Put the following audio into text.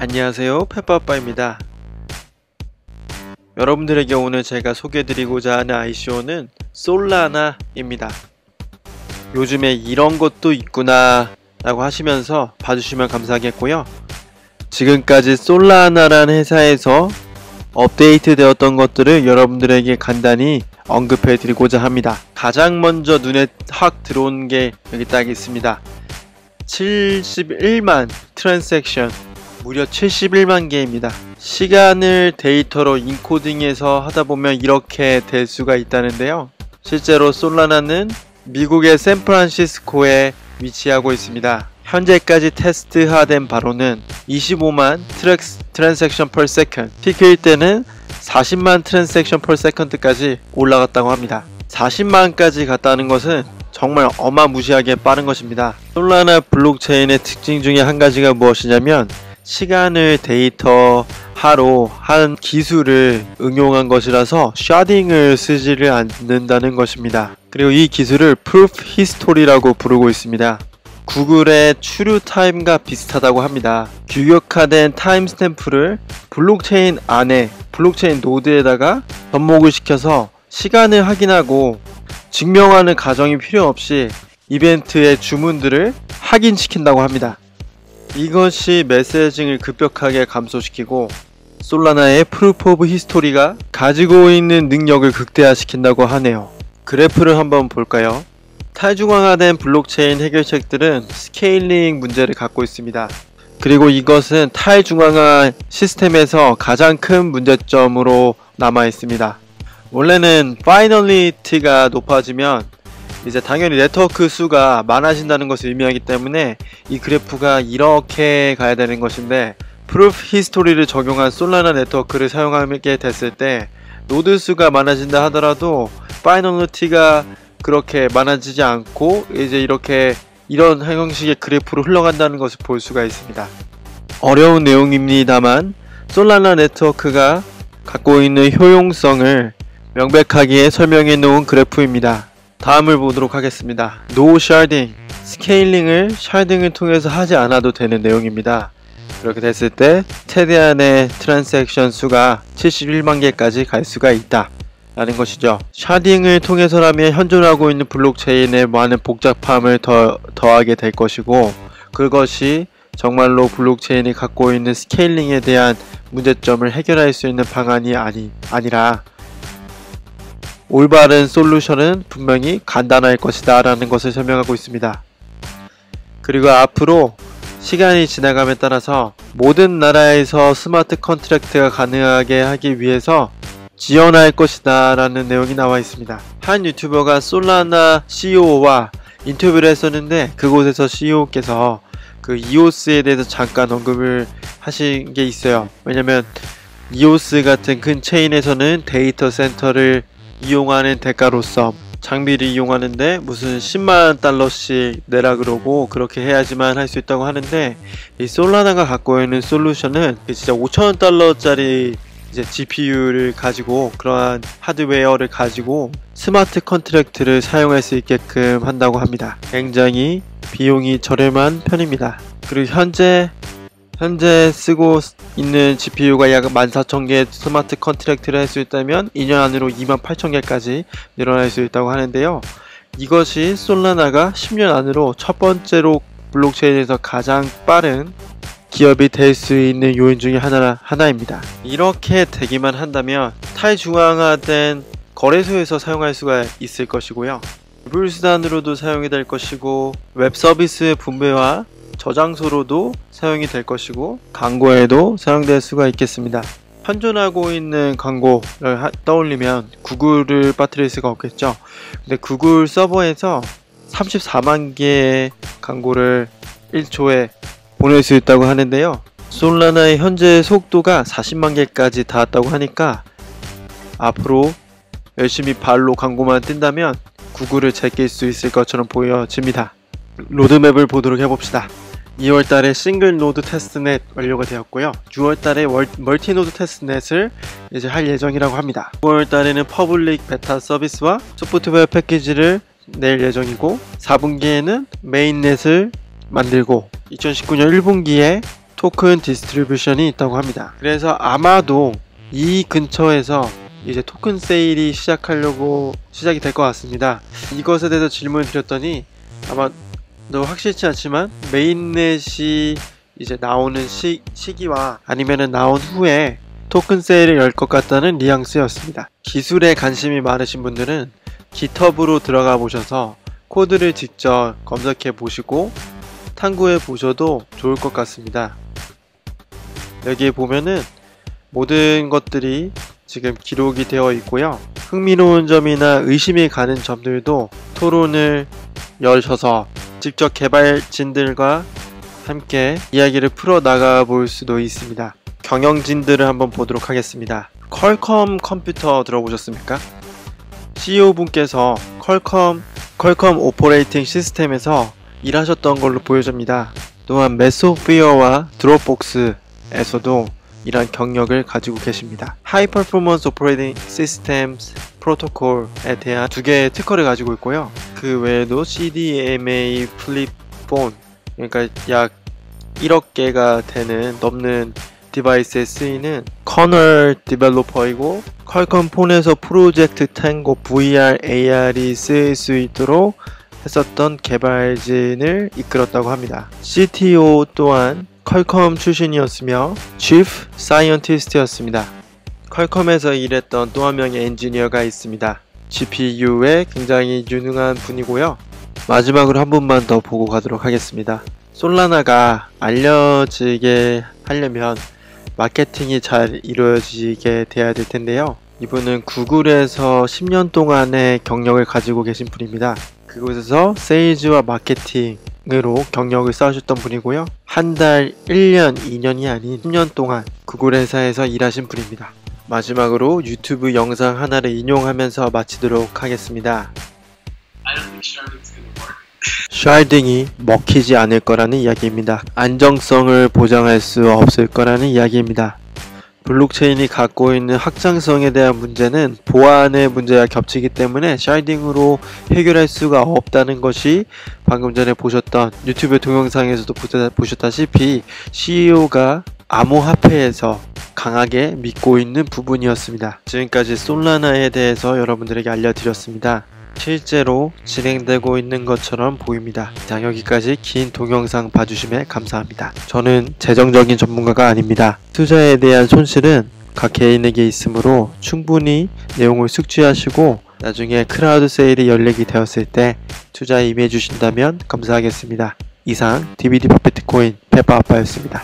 안녕하세요, 페퍼아빠입니다. 여러분들에게 오늘 제가 소개해드리고자 하는 ICO는 솔라나입니다. 요즘에 이런 것도 있구나 라고 하시면서 봐주시면 감사하겠고요. 지금까지 솔라나라는 회사에서 업데이트 되었던 것들을 여러분들에게 간단히 언급해 드리고자 합니다. 가장 먼저 눈에 확 들어온 게 여기 딱 있습니다. 71만 트랜잭션, 무려 71만 개입니다. 시간을 데이터로 인코딩해서 하다보면 이렇게 될 수가 있다는데요. 실제로 솔라나는 미국의 샌프란시스코에 위치하고 있습니다. 현재까지 테스트화된 바로는 25만 트랜잭션 per second, 피크일 때는 40만 트랜잭션 per second까지 올라갔다고 합니다. 40만까지 갔다는 것은 정말 어마무시하게 빠른 것입니다. 솔라나 블록체인의 특징 중에 한 가지가 무엇이냐면 시간을 데이터화로 한 기술을 응용한 것이라서 샤딩을 쓰지를 않는다는 것입니다. 그리고 이 기술을 Proof History라고 부르고 있습니다. 구글의 추류 타임과 비슷하다고 합니다. 규격화된 타임스탬프를 블록체인 안에 블록체인 노드에다가 접목을 시켜서 시간을 확인하고 증명하는 과정이 필요 없이 이벤트의 주문들을 확인시킨다고 합니다. 이것이 메시징을 급격하게 감소시키고 솔라나의 Proof of History가 가지고 있는 능력을 극대화시킨다고 하네요. 그래프를 한번 볼까요? 탈중앙화된 블록체인 해결책들은 스케일링 문제를 갖고 있습니다. 그리고 이것은 탈중앙화 시스템에서 가장 큰 문제점으로 남아 있습니다. 원래는 파이널리티가 높아지면 이제 당연히 네트워크 수가 많아진다는 것을 의미하기 때문에 이 그래프가 이렇게 가야 되는 것인데, 프루프 히스토리를 적용한 솔라나 네트워크를 사용하게 됐을 때 노드 수가 많아진다 하더라도 파이널리티가 그렇게 많아지지 않고 이제 이런 형식의 그래프로 흘러간다는 것을 볼 수가 있습니다. 어려운 내용입니다만 솔라나 네트워크가 갖고 있는 효용성을 명백하게 설명해 놓은 그래프입니다. 다음을 보도록 하겠습니다. No sharding, 스케일링을 샤딩을 통해서 하지 않아도 되는 내용입니다. 그렇게 됐을 때 최대한의 트랜잭션 수가 71만 개까지 갈 수가 있다 라는 것이죠. 샤딩을 통해서라면 현존하고 있는 블록체인에 많은 복잡함을 더하게 될 것이고, 그것이 정말로 블록체인이 갖고 있는 스케일링에 대한 문제점을 해결할 수 있는 방안이 아니라 올바른 솔루션은 분명히 간단할 것이다 라는 것을 설명하고 있습니다. 그리고 앞으로 시간이 지나감에 따라서 모든 나라에서 스마트 컨트랙트가 가능하게 하기 위해서 지원할 것이다 라는 내용이 나와 있습니다. 한 유튜버가 솔라나 CEO와 인터뷰를 했었는데, 그곳에서 CEO께서 그 EOS에 대해서 잠깐 언급을 하신 게 있어요. 왜냐면 EOS 같은 큰 체인에서는 데이터 센터를 이용하는 대가로서 장비를 이용하는데 무슨 10만 달러씩 내라 그러고 그렇게 해야지만 할 수 있다고 하는데, 이 솔라나가 갖고 있는 솔루션은 진짜 5,000원 달러짜리 이제 GPU를 가지고 그러한 하드웨어를 가지고 스마트 컨트랙트를 사용할 수 있게끔 한다고 합니다. 굉장히 비용이 저렴한 편입니다. 그리고 현재 쓰고 있는 GPU가 약 14,000개 스마트 컨트랙트를 할 수 있다면 2년 안으로 28,000개까지 늘어날 수 있다고 하는데요. 이것이 솔라나가 10년 안으로 첫 번째로 블록체인에서 가장 빠른 기업이 될 수 있는 요인 중에 하나입니다. 이렇게 되기만 한다면 탈중앙화된 거래소에서 사용할 수가 있을 것이고요. 불수단으로도 사용이 될 것이고, 웹 서비스 분배와 저장소로도 사용이 될 것이고, 광고에도 사용될 수가 있겠습니다. 현존하고 있는 광고를 떠올리면 구글을 빠뜨릴 수가 없겠죠. 근데 구글 서버에서 34만 개의 광고를 1초에 보낼 수 있다고 하는데요. 솔라나의 현재 속도가 40만 개까지 닿았다고 하니까 앞으로 열심히 발로 광고만 뜬다면 구글을 제낄 수 있을 것처럼 보여집니다. 로드맵을 보도록 해봅시다. 2월달에 싱글 노드 테스트넷 완료가 되었고요. 6월달에 멀티 노드 테스트넷을 이제 할 예정이라고 합니다. 9월달에는 퍼블릭 베타 서비스와 소프트웨어 패키지를 낼 예정이고, 4분기에는 메인넷을 만들고 2019년 1분기에 토큰 디스트리뷰션이 있다고 합니다. 그래서 아마도 이 근처에서 이제 토큰 세일이 시작이 될 것 같습니다. 이것에 대해서 질문을 드렸더니 아마 확실치 않지만 메인넷이 이제 나오는 시기와 아니면은 나온 후에 토큰 세일을 열 것 같다는 뉘앙스였습니다. 기술에 관심이 많으신 분들은 GitHub으로 들어가 보셔서 코드를 직접 검색해 보시고 탐구해 보셔도 좋을 것 같습니다. 여기에 보면은 모든 것들이 지금 기록이 되어 있고요. 흥미로운 점이나 의심이 가는 점들도 토론을 열셔서 직접 개발진들과 함께 이야기를 풀어 나가 볼 수도 있습니다. 경영진들을 한번 보도록 하겠습니다. 퀄컴 컴퓨터 들어보셨습니까? CEO분께서 퀄컴 오퍼레이팅 시스템에서 일하셨던 걸로 보여집니다. 또한 메소피어와 드롭복스에서도 이런 경력을 가지고 계십니다. 하이 퍼포먼스 오퍼레이팅 시스템스 프로토콜에 대한 2개의 특허를 가지고 있고요. 그 외에도 CDMA 플립폰, 그러니까 약 1억 개가 넘는 디바이스에 쓰이는 커널 디벨로퍼이고, 퀄컴 폰에서 프로젝트 탱고 VR AR이 쓰일 수 있도록 했었던 개발진을 이끌었다고 합니다. CTO 또한 퀄컴 출신이었으며 Chief Scientist였습니다. 퀄컴에서 일했던 또 한 명의 엔지니어가 있습니다. GPU에 굉장히 유능한 분이고요. 마지막으로 한 분만 더 보고 가도록 하겠습니다. 솔라나가 알려지게 하려면 마케팅이 잘 이루어지게 돼야 될 텐데요. 이분은 구글에서 10년 동안의 경력을 가지고 계신 분입니다. 그곳에서 세일즈와 마케팅으로 경력을 쌓으셨던 분이고요. 한 달, 1년, 2년이 아닌 10년 동안 구글 회사에서 일하신 분입니다. 마지막으로 유튜브 영상 하나를 인용하면서 마치도록 하겠습니다. 샤딩이 먹히지 않을 거라는 이야기입니다. 안정성을 보장할 수 없을 거라는 이야기입니다. 블록체인이 갖고 있는 확장성에 대한 문제는 보안의 문제와 겹치기 때문에 샤딩으로 해결할 수가 없다는 것이 방금 전에 보셨던 유튜브 동영상에서도 보셨다시피 CEO가 암호화폐에서 강하게 믿고 있는 부분이었습니다. 지금까지 솔라나에 대해서 여러분들에게 알려드렸습니다. 실제로 진행되고 있는 것처럼 보입니다. 자, 여기까지 긴 동영상 봐주심에 감사합니다. 저는 재정적인 전문가가 아닙니다. 투자에 대한 손실은 각 개인에게 있으므로 충분히 내용을 숙지하시고 나중에 크라우드 세일이 열리게 되었을 때 투자에 임해 주신다면 감사하겠습니다. 이상 DVD 퍼펙트 코인 페퍼아빠였습니다.